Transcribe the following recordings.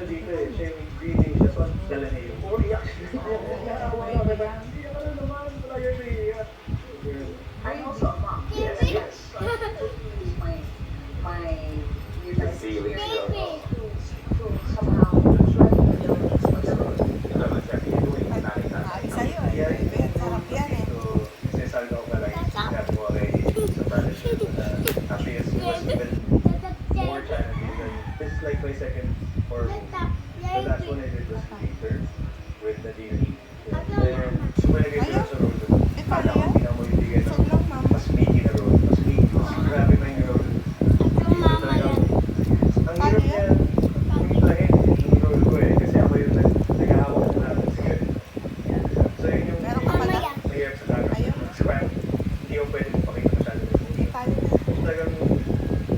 siya dito eh. Siya yung breathing siya. So, dala niya yung umiyak siya. Wala ka ba? Hindi ka na naman. Wala kayo iiyak. I'm also a mom. Yes, yes. My The feeling of to somehow try to build responsibility. ito naman siya doing nanay na. Sabi sa'yo eh. Sarap yan eh. Kasi salga ko pala yung sinabi ko kay sa partnership. Actually, it was even more challenging than, this is like my second horror movie. The last one I did was Peter with Nadine. Then, when I get to sa road, kala ko pinamulitigay ng mas meaty na road. Mas meaty, mas grabe na yung road. Dito talaga, ang hirap niya, hindi talaga yung road ko eh. Kasi ako yung naghahawak na natin sige. So yun yung Meron ka pala? mahirap sa camera. Scrap, hindi ko pwede makita masyado. Hindi pala. Talagang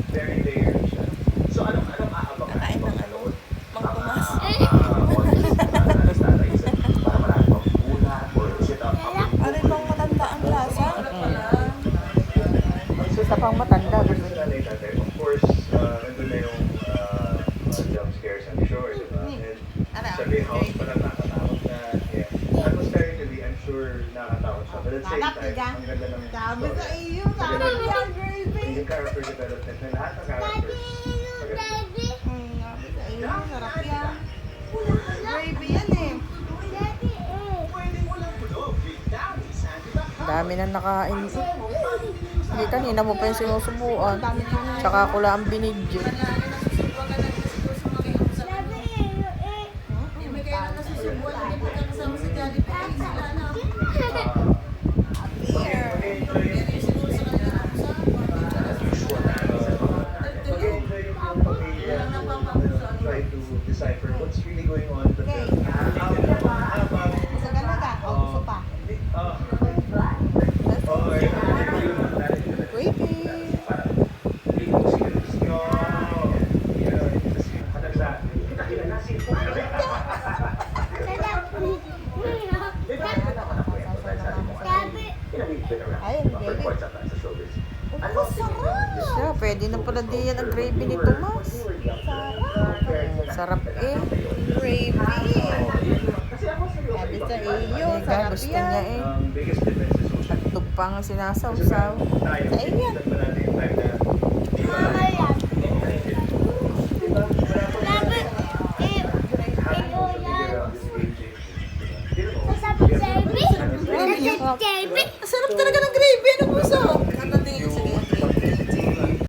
very layered siya. So anong aabang ka Nakain ng ano? Mang Tomas. Para marami pang ulat or sit up. Ano bang matanda ang lasa? Isa pang matanda. Of course, nandun na yung jump scares, I'm sure, di ba? And sabi, house pa lang nakatakot na. Yeah. Atmospherically, I'm sure nakatakot siya. But at the same time, ang ganda ng Sabi sa story. iyo, sabi yan, gravy. Yung character development na lahat ng characters. Maganda. Sabi sa iyo, sarap yan. Gravy yan eh. Dami na nakain. Hindi, kanina mo pa yung sinusubuan. Tsaka ako lang ang binidyo. Mag-enjoy yung pamilya. Try to decipher what's really going on in the film. Sa Canada, o gusto pa. Ayun, baby. Siya, pwede na pala diyan ang gravy ni Tomas. Sarap eh. Gravy. Sabi sa iyo, Mega, sarap gusto niya yan. eh. Biggest difference is social. Tugtog pa nga sinasawsaw. Sa iyo yan.